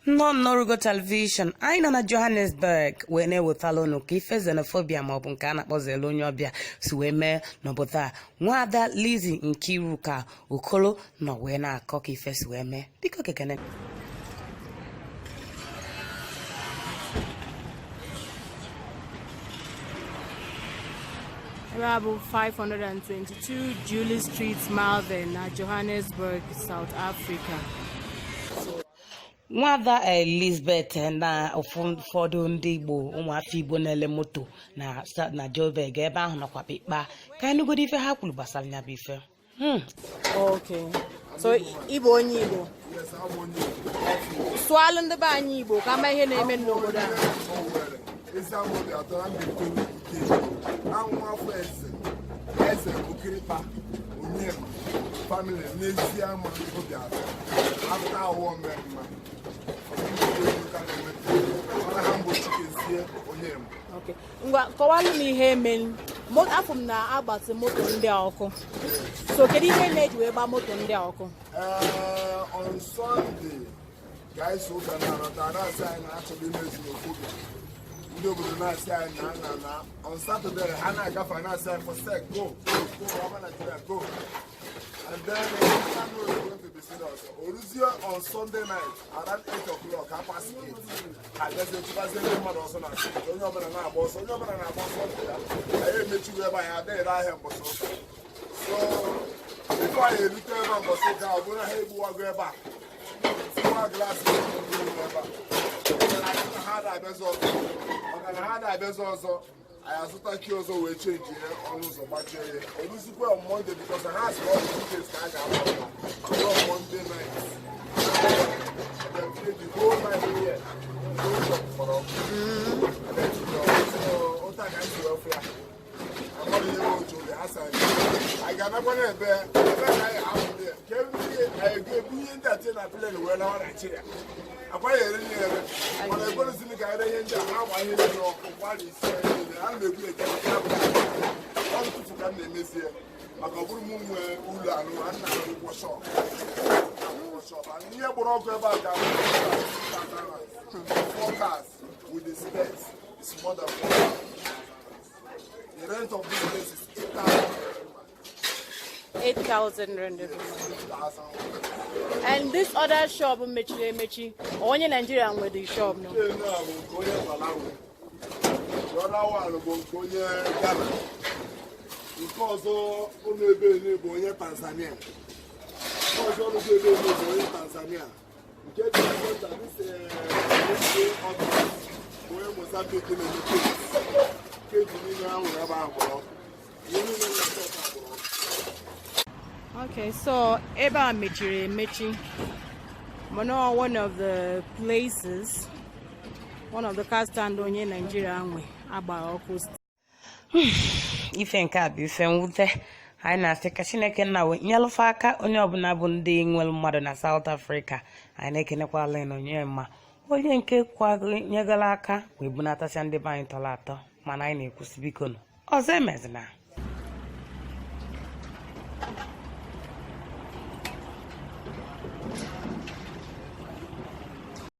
Orugo television. I know na Johannesburg when we follow no kife xenophobia ma ọ bụ nke a na-akpọzelu onye ọbịa si wee mee n'obodo a. Nwada Lizzy Nkiru ka Okolo nọ wee na-akọ ka ife si wee mee. Biko kekene. About 522 Julie Street, Malvern, Johannesburg, South Africa. Nwada Elizabeth na ụfọdụ ndị Igbo ụmụ Afio Igbo na-ele moto na Joburg ebe ahụ nọkwa kpekpa ka anyị nụgodo ife ha kwuru gbasara ya bụ ife. Okay. So Igbo onye Igbo. Swalụ ndị be anyị Igbo ka ama ihe na-eme n'obodo a. Family n'ezie ama obia after our member okay ngwa kọwalụ m ihe eme afọ m na agbati moto ndị a ọkụ so kedu ihe na-eji wee gba moto ndị a ọkụ on Sunday guys who can not say na actually Xenophobic ndị obodo na-asị anyị na on Saturday ha na-agafe na-asị anyị for sec go Nigeria go. And then Samuel is going to be serious. Orugo on Sunday night around 8 o'clock, 8:30. And there's a 2,000 man also now. Only over and now, boss. Only over and now, boss. I met you where I had there. I am boss. So before I return on boss, I'm gonna have to walk back. Four glasses. I also thought you also will change on Monday because I have all the details on Monday night. The whole night here. I got up on it there. I gave me that in a plane where I chair. I'm going to see the guy in the house. I know what he's saying. I'm going to get to come in this year. I go to Ula and I'm wash up. And here, we're all about that. 4 cars with the space. It's more than 4 cars. The rent of this place is 8,000 rand. And this other shop, Mechi, only Nigerian with the shop, no? The other one will go Ghana. Because only Tanzania. Because only Tanzania. Get the point that this where Mozambique in the Okay, so Eba Mechi, one of the places, one of the car stand on in Nigeria, about Ife nke a bụ ife mwute anyị na-asị ka Chineke nna we nyelụfa aka onye ọbụla bụ ndị nwere mmadụ na South Africa anyị na-ekenekwa len onye mma onye nke nyegala aka wee bunatacha ndị be anyị tọrọ atọ mana anyị na-ekwusi biko ọzọ emezina